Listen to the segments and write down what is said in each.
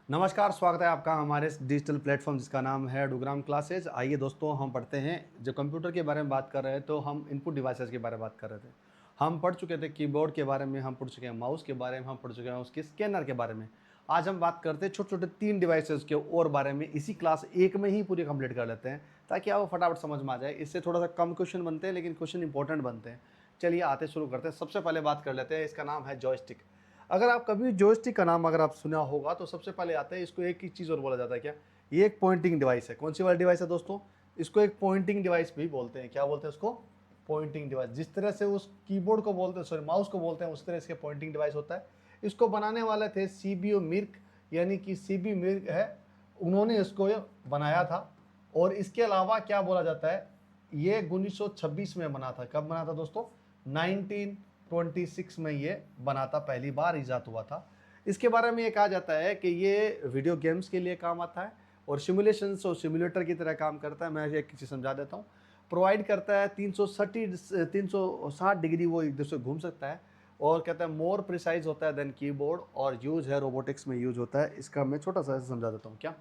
नमस्कार, स्वागत है आपका हमारे इस डिजिटल प्लेटफॉर्म जिसका नाम है डूग्राम क्लासेज। आइए दोस्तों, हम पढ़ते हैं। जब कंप्यूटर के बारे में बात कर रहे हैं तो हम इनपुट डिवाइसेस के बारे में बात कर रहे थे। हम पढ़ चुके थे कीबोर्ड के बारे में, हम पढ़ चुके हैं माउस के बारे में, हम पढ़ चुके हैं उसके स्कैनर के बारे में। आज हम बात करते हैं छोटे छोटे 3 डिवाइसेस के और बारे में। इसी क्लास 1 में ही पूरी कंप्लीट कर लेते हैं ताकि आपको फटाफट समझ में आ जाए। इससे थोड़ा सा कम क्वेश्चन बनते हैं लेकिन क्वेश्चन इंपॉर्टेंट बनते हैं। चलिए आते शुरू करते हैं। सबसे पहले बात कर लेते हैं, इसका नाम है जॉयस्टिक। अगर आप कभी जॉयस्टिक का नाम अगर आप सुना होगा तो सबसे पहले आता है, इसको एक ही चीज़ और बोला जाता है क्या, ये एक पॉइंटिंग डिवाइस है। कौन सी वाली डिवाइस है दोस्तों? इसको एक पॉइंटिंग डिवाइस भी बोलते हैं। क्या बोलते हैं उसको? Pointing device. जिस तरह से उस कीबोर्ड को बोलते हैं, सॉरी माउस को बोलते हैं, उस तरह इसके पॉइंटिंग डिवाइस होता है। इसको बनाने वाले थे सीबीओ मिर्क, यानी कि सीबी मिर्क है, उन्होंने इसको बनाया था। और इसके अलावा क्या बोला जाता है, ये 1926 में बना था। कब बना था दोस्तों? 1926 में ये बना था, पहली बार इजाद हुआ था। इसके बारे में ये कहा जाता है कि ये वीडियो गेम्स के लिए काम आता है और सिमुलेशंस और सिमुलेटर की तरह काम करता है। मैं एक चीज़ समझा देता हूँ। प्रोवाइड करता है 360 डिग्री वो एक दूसरे घूम सकता है। और कहता है मोर प्रिसाइज होता है देन कीबोर्ड, और यूज है रोबोटिक्स में यूज होता है। इसका मैं छोटा सा समझा देता हूँ। क्या,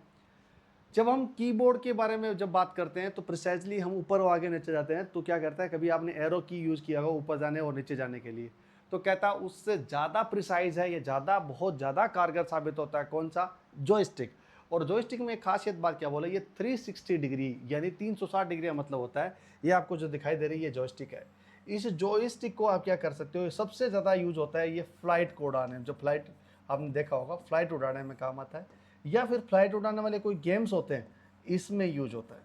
जब हम कीबोर्ड के बारे में जब बात करते हैं तो प्रिसाइजली हम ऊपर और आगे नीचे जाते हैं। तो क्या करता है, कभी आपने एरो की यूज़ किया होगा ऊपर जाने और नीचे जाने के लिए, तो कहता है उससे ज़्यादा प्रिसाइज है, ये ज़्यादा बहुत ज़्यादा कारगर साबित होता है। कौन सा? जॉयस्टिक। और जॉयस्टिक में एक खासियत बात क्या बोले, ये 360 डिग्री यानी 360 डिग्री का मतलब होता है। ये आपको जो दिखाई दे रही है जॉयस्टिक है। इस जॉयस्टिक को आप क्या कर सकते हो, सबसे ज़्यादा यूज होता है ये फ्लाइट को उड़ाने में। जो फ्लाइट आपने देखा होगा, फ्लाइट उड़ाने में काम आता है, या फिर फ्लाइट उड़ाने वाले कोई गेम्स होते हैं, इसमें यूज होता है।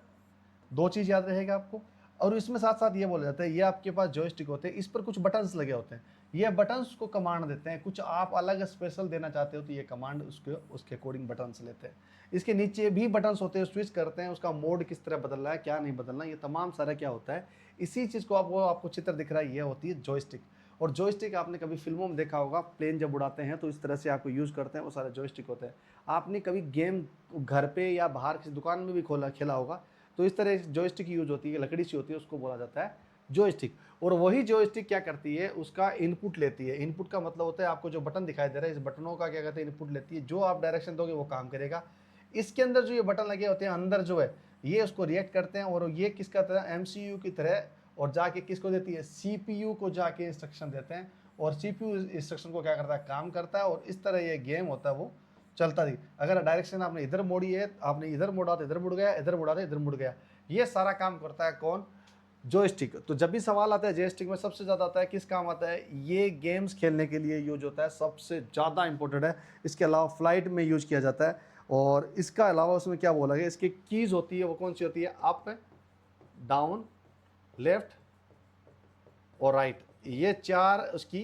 दो चीज़ याद रहेगा आपको। और इसमें साथ साथ ये बोला जाता है, ये आपके पास जॉयस्टिक होते हैं, इस पर कुछ बटन्स लगे होते हैं। ये बटन्स को कमांड देते हैं। कुछ आप अलग स्पेशल देना चाहते हो तो ये कमांड उसके अकॉर्डिंग बटन्स लेते हैं। इसके नीचे भी बटन्स होते हैं, स्विच करते हैं, उसका मोड किस तरह बदलना है, क्या नहीं बदलना, ये तमाम सारा क्या होता है। इसी चीज़ को आपको चित्र दिख रहा है, ये होती है जॉयस्टिक। और जॉयस्टिक आपने कभी फिल्मों में देखा होगा, प्लेन जब उड़ाते हैं तो इस तरह से आपको यूज़ करते हैं, वो सारे जॉयस्टिक होते हैं। आपने कभी गेम घर पे या बाहर किसी दुकान में भी खेला होगा, तो इस तरह जॉयस्टिक यूज होती है, लकड़ी सी होती है, उसको बोला जाता है जॉयस्टिक। और वही जॉयस्टिक क्या करती है, उसका इनपुट लेती है। इनपुट का मतलब होता है आपको जो बटन दिखाई दे रहा है, इस बटनों का क्या कहते हैं, इनपुट लेती है। जो आप डायरेक्शन दोगे वो काम करेगा। इसके अंदर जो ये बटन लगे होते हैं अंदर जो है, ये उसको रिएक्ट करते हैं, और ये किसका तरह, एमसीयू की तरह, और जाके किसको देती है, सीपीयू को जाके इंस्ट्रक्शन देते हैं। और सीपीयू इंस्ट्रक्शन को क्या करता है, काम करता है। और इस तरह ये गेम होता है वो चलता थी। अगर डायरेक्शन आपने इधर मोड़ी है, आपने इधर मोड़ा तो इधर मुड़ गया, इधर मुड़ा तो इधर मुड़ गया। ये सारा काम करता है कौन? जॉयस्टिक। तो जब भी सवाल आता है जॉयस्टिक में सबसे ज़्यादा आता है किस काम आता है, ये गेम्स खेलने के लिए यूज होता है, सबसे ज़्यादा इंपॉर्टेंट है। इसके अलावा फ्लाइट में यूज किया जाता है। और इसका अलावा उसमें क्या बोला गया, इसकी कीज़ होती है, वो कौन सी होती है, अप, डाउन, लेफ्ट और राइट। ये चार उसकी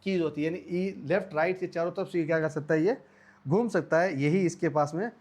कीज होती है, यानी लेफ्ट राइट, ये चारों तरफ से ये क्या कर सकता है, ये घूम सकता है। यही इसके पास में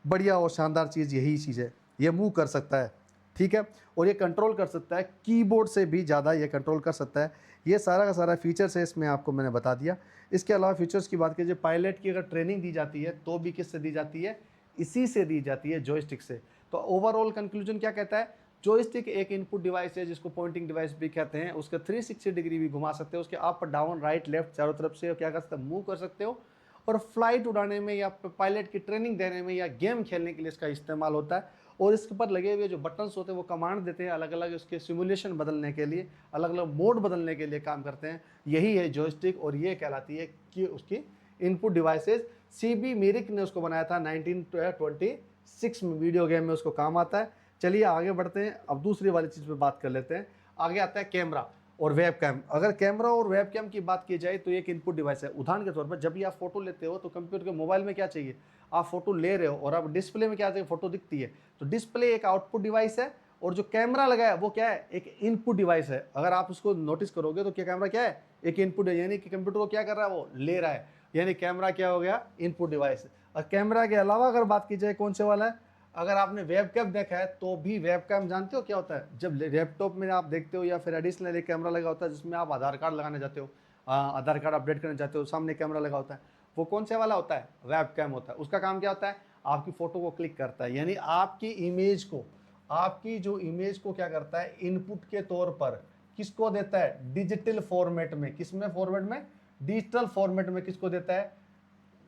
बढ़िया और शानदार चीज़ यही चीज़ है, ये मूव कर सकता है। ठीक है। और ये कंट्रोल कर सकता है, कीबोर्ड से भी ज़्यादा ये कंट्रोल कर सकता है। ये सारा का सारा फीचर्स है, इसमें आपको मैंने बता दिया। इसके अलावा फीचर्स की बात कीजिए, पायलट की अगर ट्रेनिंग दी जाती है तो भी किससे दी जाती है, इसी से दी जाती है, जॉयस्टिक से। तो ओवरऑल कंक्लूजन क्या कहता है, जॉयस्टिक एक इनपुट डिवाइस है जिसको पॉइंटिंग डिवाइस भी कहते हैं। उसके 360 डिग्री भी घुमा सकते हो, उसके अप डाउन राइट लेफ्ट चारों तरफ से क्या कर सकते हो, मूव कर सकते हो। और फ्लाइट उड़ाने में या पायलट की ट्रेनिंग देने में या गेम खेलने के लिए इसका इस्तेमाल होता है। और इसके ऊपर लगे हुए जो बटन्स होते हैं वो कमांड देते हैं, अलग अलग उसके सिमुलेशन बदलने के लिए, अलग अलग मोड बदलने के लिए काम करते हैं। यही है जॉयस्टिक, और ये कहलाती है कि उसकी इनपुट डिवाइसेज। सीबी मिरिक ने उसको बनाया था 1926 में, वीडियो गेम में उसको काम आता है। चलिए आगे बढ़ते हैं, अब दूसरी वाली चीज़ पे बात कर लेते हैं। आगे आता है कैमरा और वेब कैम। अगर कैमरा और वेब कैम की बात की जाए तो एक इनपुट डिवाइस है। उदाहरण के तौर पर जब भी आप फोटो लेते हो तो कंप्यूटर के मोबाइल में क्या चाहिए, आप फोटो ले रहे हो और आप डिस्प्ले में क्या चाहिए, फोटो दिखती है। तो डिस्प्ले एक आउटपुट डिवाइस है, और जो कैमरा लगा है वो क्या है, एक इनपुट डिवाइस है। अगर आप उसको नोटिस करोगे तो क्या कैमरा क्या है, एक इनपुट है, यानी कि कंप्यूटर को क्या कर रहा है, वो ले रहा है। यानी कैमरा क्या हो गया, इनपुट डिवाइस। और कैमरा के अलावा अगर बात की जाए कौन से वाला है, अगर आपने वेबकैम देखा है तो भी वेबकैम जानते हो क्या होता है, जब लैपटॉप में आप देखते हो या फिर एडिशनल एक कैमरा लगा होता है जिसमें आप आधार कार्ड लगाने जाते हो, आधार कार्ड अपडेट करने जाते हो, सामने कैमरा लगा होता है, वो कौन से वाला होता है, वेबकैम होता है। उसका काम क्या होता है, आपकी फ़ोटो को क्लिक करता है, यानी आपकी इमेज को, आपकी जो इमेज को क्या करता है, इनपुट के तौर पर किसको देता है, डिजिटल फॉर्मेट में। किस में फॉर्मेट में, डिजिटल फॉर्मेट में किसको देता है,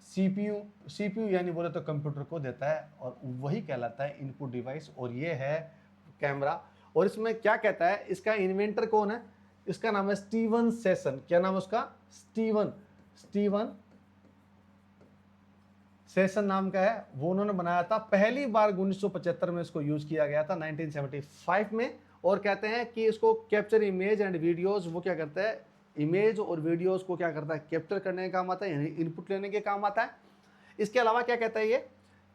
सीपीयू यानी बोले तो कंप्यूटर को देता है, और वही कहलाता है इनपुट डिवाइस, और ये है कैमरा। और इसमें क्या कहता है, इसका इन्वेंटर कौन है, इसका नाम है स्टीवन सेशन। क्या नाम है उसका, स्टीवन सेशन नाम का है। वो उन्होंने बनाया था, पहली बार 1975 में इसको यूज किया गया था, 1975 में। और कहते हैं कि इसको कैप्चर इमेज एंड वीडियोस, वो क्या करता है, इमेज और वीडियोस को क्या करता है, कैप्चर करने का काम आता है, यानी इनपुट लेने के काम आता है। इसके अलावा क्या कहता है ये,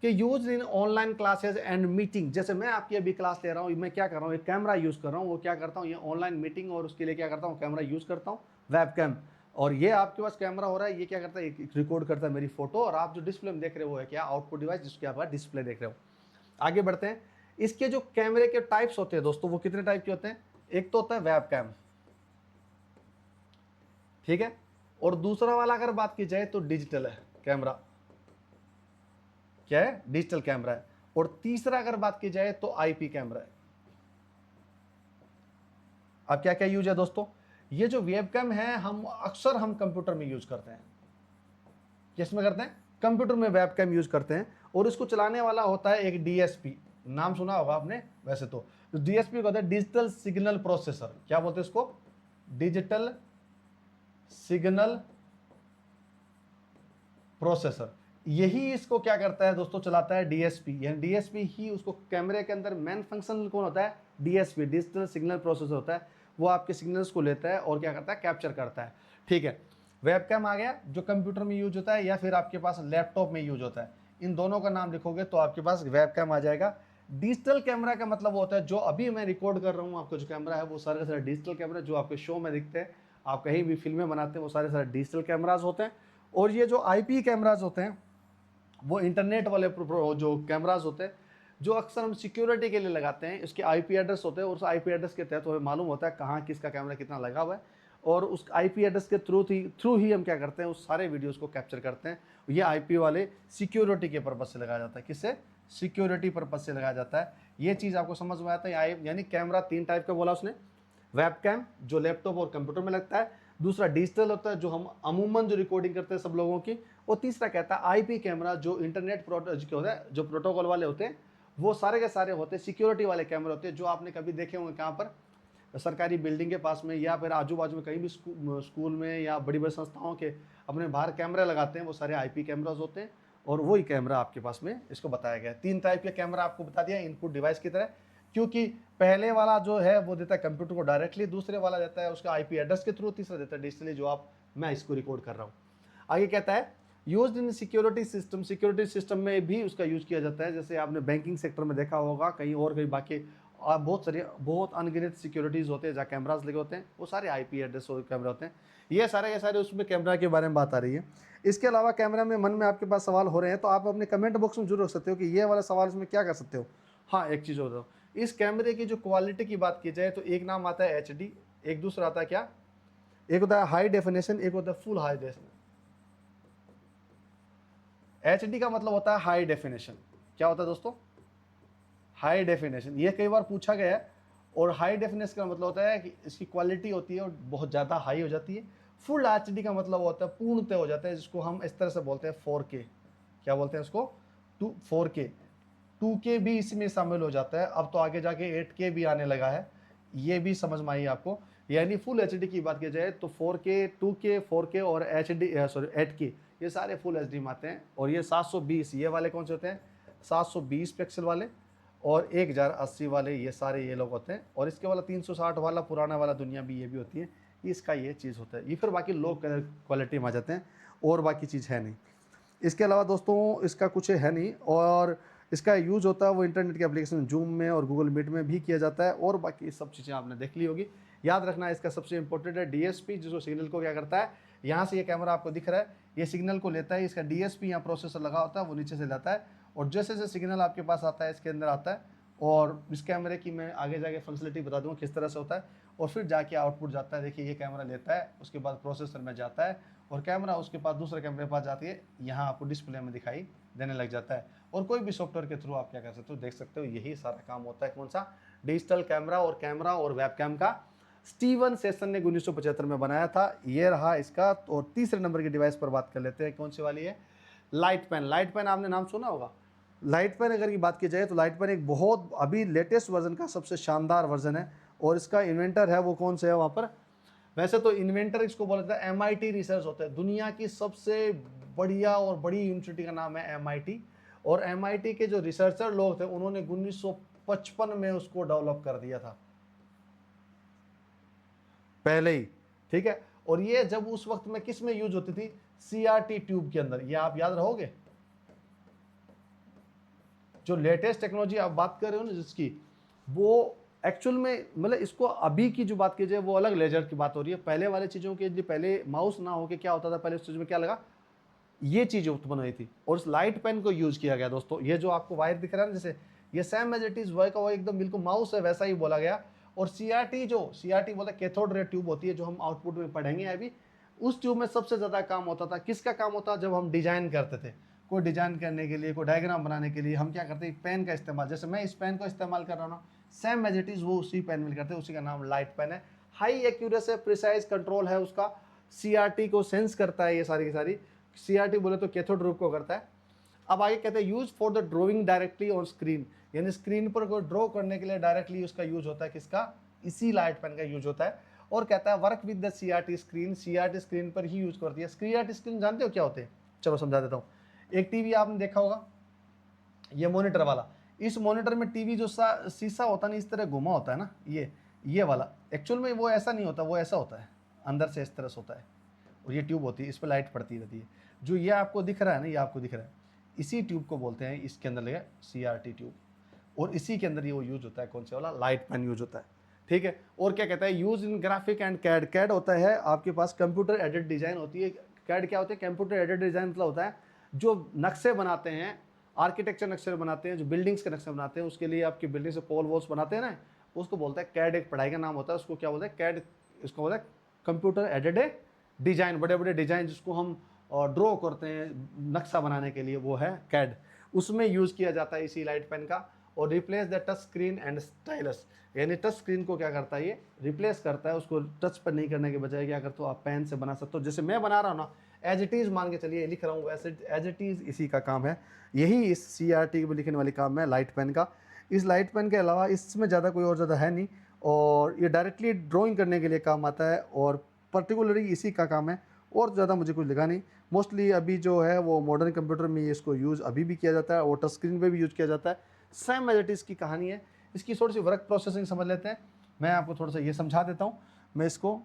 कि use in online classes and meeting. जैसे मैं आपकी अभी क्लास ले रहा हूँ, मैं क्या कर रहा हूँ, एक कैमरा यूज कर रहा हूँ, वो क्या करता हूँ, ये ऑनलाइन मीटिंग, और उसके लिए क्या करता हूँ, कैमरा यूज करता हूँ, वेबकैम। और ये आपके पास कैमरा हो रहा है, ये क्या करता है, रिकॉर्ड करता है मेरी फोटो, और आप जो डिस्प्ले में देख रहे हो वो है क्या, आउटपुट डिवाइस, जिसके आप डिस्प्ले देख रहे हो। आगे बढ़ते हैं। इसके जो कैमरे के टाइप्स होते हैं दोस्तों, वो कितने टाइप के होते हैं। एक तो होता है वेबकैम, ठीक है, और दूसरा वाला अगर बात की जाए तो डिजिटल है कैमरा, क्या है, डिजिटल कैमरा है। और तीसरा अगर बात की जाए तो आईपी कैमरा है। अब क्या क्या यूज है दोस्तों, ये जो वेबकैम है हम अक्सर कंप्यूटर में यूज करते हैं। किसमें करते हैं, कंप्यूटर में वेबकैम यूज करते हैं। और इसको चलाने वाला होता है एक डीएसपी, नाम सुना होगा आपने वैसे तो। डीएसपी को होता है डिजिटल सिग्नल प्रोसेसर। क्या बोलते हैं इसको, डिजिटल सिग्नल प्रोसेसर। यही इसको क्या करता है दोस्तों, चलाता है डीएसपी। यानी डीएसपी ही उसको, कैमरे के अंदर मेन फंक्शन कौन होता है, डीएसपी, डिजिटल सिग्नल प्रोसेसर होता है। वो आपके सिग्नल्स को लेता है और क्या करता है, कैप्चर करता है, ठीक है। वेबकैम आ गया, जो कंप्यूटर में यूज होता है या फिर आपके पास लैपटॉप में यूज होता है। इन दोनों का नाम लिखोगे तो आपके पास वेबकैम आ जाएगा। डिजिटल कैमरा का मतलब होता है, जो अभी मैं रिकॉर्ड कर रहा हूँ, आपका जो कैमरा है वो सारे सारे डिजिटल कैमरा, जो आपके शो में दिखते हैं, आप कहीं भी फिल्में बनाते हैं, वो सारे सारे डिजिटल कैमराज होते हैं। और ये जो आईपी कैमराज होते हैं, वो इंटरनेट वाले जो कैमराज होते हैं, जो अक्सर हम सिक्योरिटी के लिए लगाते हैं, इसके आईपी एड्रेस होते हैं, और उस आईपी एड्रेस के तहत हमें मालूम होता है कहाँ किसका कैमरा कितना लगा हुआ है। और उस आईपी एड्रेस के थ्रू ही हम क्या करते हैं, उस सारे वीडियोस को कैप्चर करते हैं। ये आईपी वाले सिक्योरिटी के पर्पज से लगाया जाता है। किससे, सिक्योरिटी पर्पज से लगाया जाता है। ये चीज़ आपको समझ में आता है। यानी कैमरा 3 टाइप का बोला उसने, वेबकैम जो लैपटॉप और कंप्यूटर में लगता है, दूसरा डिजिटल होता है जो हम अमूमन जो रिकॉर्डिंग करते हैं सब लोगों की, और तीसरा कहता है आईपी कैमरा, जो इंटरनेट होता है, जो प्रोटोकॉल वाले होते हैं, वो सारे के सारे होते हैं सिक्योरिटी वाले कैमरे होते हैं, जो आपने कभी देखे होंगे कहाँ पर, सरकारी बिल्डिंग के पास में या फिर आजू बाजू में कहीं भी स्कूल में या बड़ी बड़ी संस्थाओं के अपने बाहर कैमरे लगाते हैं, वो सारे आईपी कैमराज होते हैं। और वही कैमरा आपके पास में इसको बताया गया है। 3 टाइप के कैमरा आपको बता दिया इनपुट डिवाइस की तरह, क्योंकि पहले वाला जो है वो देता है कंप्यूटर को डायरेक्टली, दूसरे वाला देता है उसका आईपी एड्रेस के थ्रू, तीसरा देता है डिजिटली, जो आप मैं इसको रिकॉर्ड कर रहा हूँ। आगे कहता है यूज इन सिक्योरिटी सिस्टम, सिक्योरिटी सिस्टम में भी उसका यूज किया जाता है। जैसे आपने बैंकिंग सेक्टर में देखा होगा, कहीं और कहीं बाकी बहुत अनगिनत सिक्योरिटीज़ होते हैं जहाँ कैमराज लगे होते हैं, वो सारे आईपी एड्रेस कैमरा होते हैं। ये सारे उसमें कैमरा के बारे में बात आ रही है। इसके अलावा कैमरा में मन में आपके पास सवाल हो रहे हैं, तो आप अपने कमेंट बॉक्स में जरूर रख सकते हो कि ये वाला सवाल इसमें क्या कर सकते हो। हाँ, एक चीज़ होता है, इस कैमरे की जो क्वालिटी की बात की जाए तो एक नाम आता है HD, एक दूसरा आता है क्या, एक होता है हाई डेफिनेशन, एक होता है फुल हाई डेफिनेशन। HD का मतलब होता है हाई डेफिनेशन। क्या होता है दोस्तों, हाई डेफिनेशन। ये कई बार पूछा गया है। और हाई डेफिनेशन का मतलब होता है कि इसकी क्वालिटी होती है और बहुत ज़्यादा हाई हो जाती है। फुल HD का मतलब होता है पूर्णतः हो जाता है, जिसको हम इस तरह से बोलते हैं 4K। क्या बोलते हैं इसको, 4K। 2K भी इसमें शामिल हो जाता है। अब तो आगे जाके 8K भी आने लगा है, ये भी समझ में आई आपको। यानी फुल HD की बात की जाए तो 4K, 2K, 4K और सॉरी 8K, ये सारे फुल HD में आते हैं। और ये 720, ये वाले कौन से होते हैं, 720 पिक्सल वाले, और 1080 वाले, ये सारे ये लोग होते हैं। और इसके वाला 360 वाला पुराना वाला दुनिया भी, ये भी होती है। इसका ये चीज़ होता है। ये फिर बाकी लो कलर क्वालिटी में आ जाते हैं, और बाकी चीज़ है नहीं। इसके अलावा दोस्तों इसका कुछ है नहीं। और इसका यूज़ होता है वो इंटरनेट के एप्लीकेशन जूम में और गूगल मीट में भी किया जाता है। और बाकी सब चीज़ें आपने देख ली होगी। याद रखना इसका सबसे इंपॉर्टेंट है डीएसपी, जिसको सिग्नल को क्या करता है, यहाँ से ये कैमरा आपको दिख रहा है, ये सिग्नल को लेता है। इसका डीएसपी यहाँ प्रोसेसर लगा होता है, वो नीचे से लाता है, और जैसे जैसे सिग्नल आपके पास आता है इसके अंदर आता है। और इस कैमरे की मैं आगे जाके फंक्शनलिटी बता दूँगा किस तरह से होता है। और फिर जाके आउटपुट जाता है। देखिए ये कैमरा लेता है, उसके बाद प्रोसेसर में जाता है, और कैमरा उसके पास दूसरे कैमरे के पास जाती है, यहाँ आपको डिस्प्ले में दिखाई देने लग जाता है। और कोई भी सॉफ्टवेयर के थ्रू आप क्या कर सकते हो, देख सकते हो। यही सारा काम होता है कौन सा, डिजिटल कैमरा और वेबकैम का। स्टीवन सेशन ने 1975 में बनाया था। ये रहा इसका। और तीसरे नंबर की डिवाइस पर बात कर लेते हैं, कौन सी वाली है, लाइट पेन, लाइट पेन आपने नाम सुना होगा। लाइट पेन अगर की बात की जाए तो लाइट पेन एक बहुत अभी लेटेस्ट वर्जन का सबसे शानदार वर्जन है, और इसका इन्वेंटर है वो कौन से है वहाँ पर। वैसे तो इन्वेंटर इसको बोला जाता है MIT रिसर्च होता है, दुनिया की सबसे बढ़िया और बड़ी यूनिवर्सिटी का नाम है MIT, और MIT के जो रिसर्चर लोग थे उन्होंने 1955 में उसको डेवलप कर दिया था पहले ही, ठीक है। और ये जब उस वक्त में किस में यूज होती थी, CRT ट्यूब के अंदर, ये आप याद रहोगे। जो लेटेस्ट टेक्नोलॉजी आप बात कर रहे हो ना जिसकी, वो एक्चुअल में मतलब इसको अभी की जो बात की जाए वो अलग लेजर की बात हो रही है। पहले वाले चीज़ों के लिए पहले माउस ना हो के क्या होता था, पहले उस चीज़ में क्या लगा, ये चीज़ उत्पन्न हुई थी और उस लाइट पेन को यूज किया गया दोस्तों। ये जो आपको वायर दिख रहा है ना, जैसे ये सेम एज इट इज वही का वही एकदम बिल्कुल माउस है वैसा ही बोला गया। और CRT जो CRT बोला कैथोड रे ट्यूब होती है, जो हम आउटपुट में पढ़ेंगे अभी, उस ट्यूब में सबसे ज़्यादा काम होता था। किसका काम होता जब हम डिजाइन करते थे, कोई डिजाइन करने के लिए, कोई डायग्राम बनाने के लिए हम क्या करते हैं, पेन का इस्तेमाल। जैसे मैं इस पेन को इस्तेमाल कर रहा हूँ, सेम एज इट इज वो उसी पेन में करते हैं, उसी का नाम लाइट पेन है। हाई एक्यूरेसी प्रिसाइज कंट्रोल है उसका, CRT को सेंस करता है ये सारी की सारी। CRT बोले तो कैथोड रूप को करता है। अब आगे कहते हैं use for the drawing directly on screen, यानी स्क्रीन पर कोई ड्रॉ करने के लिए डायरेक्टली उसका यूज होता है, किसका, इसी लाइट पेन का यूज होता है। और कहता है work with the CRT screen, CRT screen पर ही यूज करती है। CRT स्क्रीन जानते हो क्या होते हैं, चलो समझा देता हूँ। एक टीवी आपने देखा होगा, ये मॉनिटर वाला, इस मॉनिटर में टीवी जो शीशा होता है ना, इस तरह घुमा होता है ना, ये वाला एक्चुअल में वो ऐसा नहीं होता, वो ऐसा होता है, अंदर से इस तरह से होता है, और ये ट्यूब होती है, इस पर लाइट पड़ती रहती है। जो ये आपको दिख रहा है ना, ये आपको दिख रहा है, इसी ट्यूब को बोलते हैं, इसके अंदर लगा CRT ट्यूब, और इसी के अंदर ये वो यूज होता है, कौन से वाला, लाइट पेन यूज होता है, ठीक है। और क्या कहता है, use in graphic and CAD, CAD होता है आपके पास कंप्यूटर एडेड डिजाइन होती है। कैड क्या होता है, कंप्यूटर एडेड डिजाइन मतलब होता है जो नक्शे बनाते हैं, आर्किटेक्चर नक्शे बनाते हैं, जो बिल्डिंग्स के नक्शे बनाते हैं, उसके लिए आपकी बिल्डिंग से पोल वॉल्स बनाते हैं ना, उसको बोलता है कैड। एक पढ़ाई का नाम होता है, उसको क्या बोलते हैं, कैड। इसको बोलता है कंप्यूटर एडेड डिजाइन, बड़े बड़े डिजाइन जिसको हम ड्रॉ करते हैं नक्शा बनाने के लिए, वो है कैड। उसमें यूज किया जाता है इसी लाइट पेन का। और replace the touch screen and stylus, यानी टच स्क्रीन को क्या करता है, ये रिप्लेस करता है, उसको टच पर नहीं करने के बजाय क्या करते हो आप, पेन से बना सकते हो। जैसे मैं बना रहा हूँ ना, एज इट इज़ मान के चलिए लिख रहा हूँ, वैसे एज इट इज़ इसी का काम है। यही इस CRT में लिखने वाली काम है लाइट पेन का। इस लाइट पेन के अलावा इसमें ज़्यादा कोई और ज़्यादा है नहीं, और ये डायरेक्टली ड्राइंग करने के लिए काम आता है, और पर्टिकुलरली इसी का काम है, और ज़्यादा मुझे कुछ लगा नहीं। मोस्टली अभी जो है वो मॉडर्न कंप्यूटर में इसको यूज़ अभी भी किया जाता है, और टच स्क्रीन पर भी यूज़ किया जाता है। सेम एज इट इज़ की कहानी है। इसकी थोड़ी सी वर्क प्रोसेसिंग समझ लेते हैं। मैं आपको थोड़ा सा ये समझा देता हूँ। मैं इसको,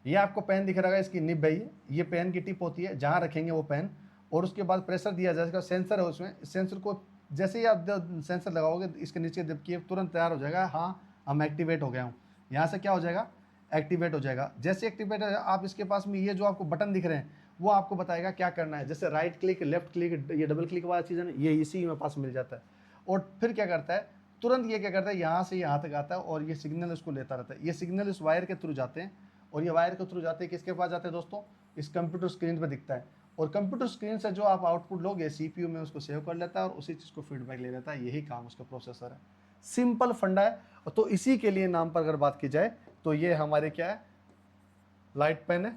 ये आपको पेन दिख रहा है, इसकी निब है, ये पेन की टिप होती है, जहाँ रखेंगे वो पेन, और उसके बाद प्रेशर दिया जाएगा, सेंसर है उसमें, सेंसर को जैसे ही आप सेंसर लगाओगे इसके नीचे दबकिए, तुरंत तैयार हो जाएगा, हाँ हम एक्टिवेट हो गया हूँ। यहाँ से क्या हो जाएगा, एक्टिवेट हो जाएगा। जैसे एक्टिवेट हो जाएगा, आप इसके पास में ये जो आपको बटन दिख रहे हैं वो आपको बताएगा क्या करना है। जैसे राइट क्लिक, लेफ्ट क्लिक, ये डबल क्लिक वाला चीज़ है ना, ये इसी में पास मिल जाता है। और फिर क्या करता है, तुरंत ये क्या करता है, यहाँ से यहाँ तक आता है, और ये सिग्नल उसको लेता रहता है। ये सिग्नल इस वायर के थ्रू जाते हैं, और ये वायर के थ्रू जाते हैं किसके पास जाते हैं दोस्तों, इस कंप्यूटर स्क्रीन पर दिखता है। और कंप्यूटर स्क्रीन से जो आप आउटपुट लोगे CPU में उसको सेव कर लेता है, और उसी चीज़ को फीडबैक ले लेता है। यही काम उसका प्रोसेसर है, सिंपल फंडा है। तो इसी के लिए नाम पर अगर बात की जाए तो ये हमारे क्या है, लाइट पेन है।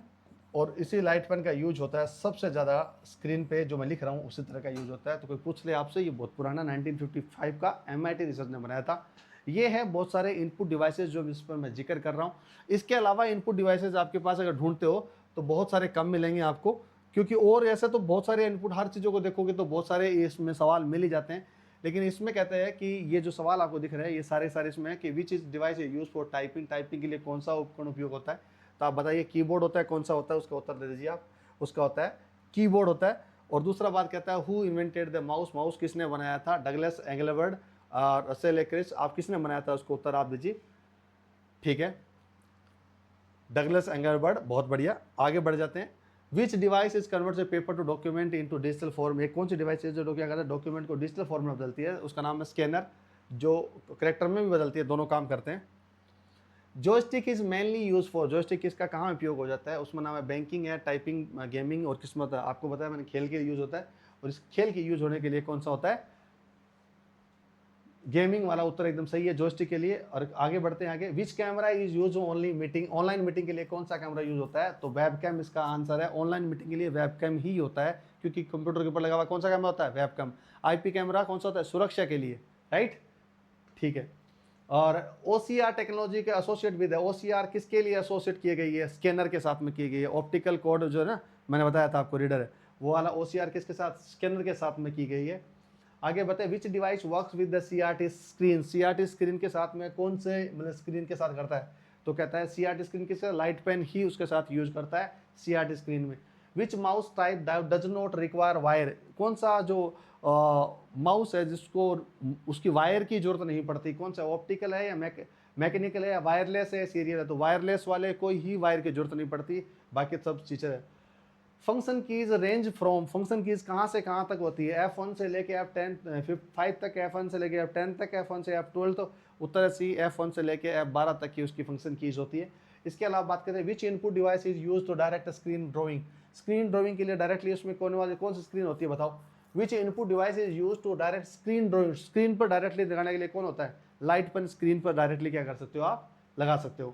और इसी लाइट पेन का यूज होता है सबसे ज़्यादा स्क्रीन पे, जो मैं लिख रहा हूँ उसी तरह का यूज होता है। तो कोई पूछ ले आपसे, ये बहुत पुराना 1955 का MIT रिसर्च ने बनाया था। ये है बहुत सारे इनपुट डिवाइसेस जो इस पर मैं जिक्र कर रहा हूँ। इसके अलावा इनपुट डिवाइसेस आपके पास अगर ढूंढते हो तो बहुत सारे कम मिलेंगे आपको, क्योंकि और ऐसे तो बहुत सारे इनपुट, हर चीज़ों को देखोगे तो बहुत सारे इसमें सवाल मिल ही जाते हैं। लेकिन इसमें कहते हैं कि ये जो सवाल आपको दिख रहे हैं ये सारे इसमें है कि which is device is use for typing, typing के लिए कौन सा उपकरण उपयोग होता है। तो आप बताइए कीबोर्ड होता है, कौन सा होता है, उसका उत्तर दे दीजिए आप। उसका होता है कीबोर्ड होता है। और दूसरा बात कहता है who invented the mouse, mouse किसने बनाया था, डगलस एंगलबर्ट और रसेल एक्रिस, आप किसने बनाया था, उसको उत्तर आप दीजिए। ठीक है, डगलस एंगलबर्ट, बहुत बढ़िया। आगे बढ़ जाते हैं। विच डिवाइस इज कन्वर्ट से paper two document into digital form, एक कौन सी डिवाइस है जो क्या करता है, डॉक्यूमेंट को डिजिटल फॉर्म में बदलती है, उसका नाम है स्कैनर, जो करेक्टर में भी बदलती है, दोनों काम करते हैं। Joystick is mainly use for, joystick किसका कहाँ उपयोग हो जाता है, उसमें नाम है बैंकिंग है, टाइपिंग, गेमिंग, और किस में होता है आपको बताया मैंने, खेल के लिए यूज होता है। और इस खेल के यूज होने के लिए कौन सा होता है, गेमिंग वाला उत्तर एकदम सही है जॉयस्टिक के लिए। और आगे बढ़ते हैं आगे, which camera is use only meeting, online meeting के लिए कौन सा कैमरा यूज होता है? तो वेबकैम इसका आंसर है। ऑनलाइन मीटिंग के लिए वेबकैम ही होता है, क्योंकि कंप्यूटर के ऊपर लगा हुआ कौन सा कैमरा होता है? वेबकैम। आईपी कैमरा कौन सा होता है? सुरक्षा के लिए, राइट, ठीक है। और OCR टेक्नोलॉजी के एसोसिएट विद है, OCR किसके लिए एसोसिएट की गई है? स्कैनर के साथ में की गई है। ऑप्टिकल कोड जो है ना, मैंने बताया था आपको, रीडर है, वो वाला OCR किसके साथ? स्कैनर के साथ में की गई है। आगे बताए, विच device works with the CRT screen, CRT screen के साथ में कौन से मतलब स्क्रीन के साथ करता है? तो कहता है CRT स्क्रीन के साथ लाइट पेन ही उसके साथ यूज करता है CRT स्क्रीन में। Which mouse type does not require wire, कौन सा जो माउस है जिसको उसकी वायर की जरूरत नहीं पड़ती, कौन सा? ऑप्टिकल है या मैकेनिकल है या वायरलेस है, सीरियल है? तो वायरलेस वाले कोई ही वायर की जरूरत नहीं पड़ती, बाकी सब चीज़ें है। Function keys range from, function keys कहाँ से कहाँ तक होती है? F1 से लेके F10 5 तक, F1 से लेके F10 तक, F1 से F12, तो उत्तर सी F1 से लेके F12 तक की उसकी फंक्शन कीज होती है। इसके अलावा बात करें, which input device is use to direct screen drawing, screen drawing के लिए डायरेक्टली उसमें कौन सी स्क्रीन होती है बताओ? Which input device is use to direct screen drawing, screen पर डायरेक्टली दिखाने के लिए कौन होता है? लाइट पेन स्क्रीन पर डायरेक्टली क्या कर सकते हो आप? लगा सकते हो।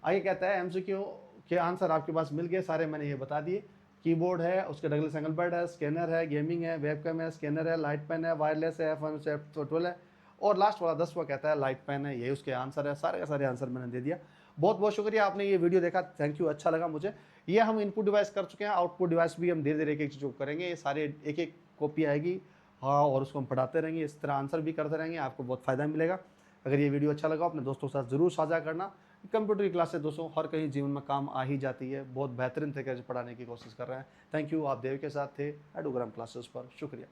आगे कहता है, MCQ के आंसर आपके पास मिल गए सारे, मैंने ये बता दिए। कीबोर्ड है, उसके डगल सिंगल बर्ड है, स्कैनर है, गेमिंग है, वेबकैम है, स्कैनर है, लाइट पेन है, वायरलेस है, F1 से F12 है, और लास्ट वाला 10वां कहता है लाइट पेन है। ये उसके आंसर है, सारे के सारे आंसर मैंने दे दिया। बहुत बहुत शुक्रिया, आपने ये वीडियो देखा, थैंक यू, अच्छा लगा मुझे। ये हम इनपुट डिवाइस कर चुके हैं, आउटपुट डिवाइस भी हम धीरे धीरे एक एक चीज़ करेंगे। ये सारे एक एक कॉपी आएगी, हाँ, और उसको हम पढ़ाते रहेंगे, इस तरह आंसर भी करते रहेंगे, आपको बहुत फ़ायदा मिलेगा। अगर ये वीडियो अच्छा लगा अपने दोस्तों के साथ ज़रूर साझा करना। कंप्यूटर की क्लासेस दोस्तों हर कहीं जीवन में काम आ ही जाती है, बहुत बेहतरीन तरीके से पढ़ाने की कोशिश कर रहे हैं। थैंक यू, आप देव के साथ थे एडोग्राम क्लासेस पर, शुक्रिया।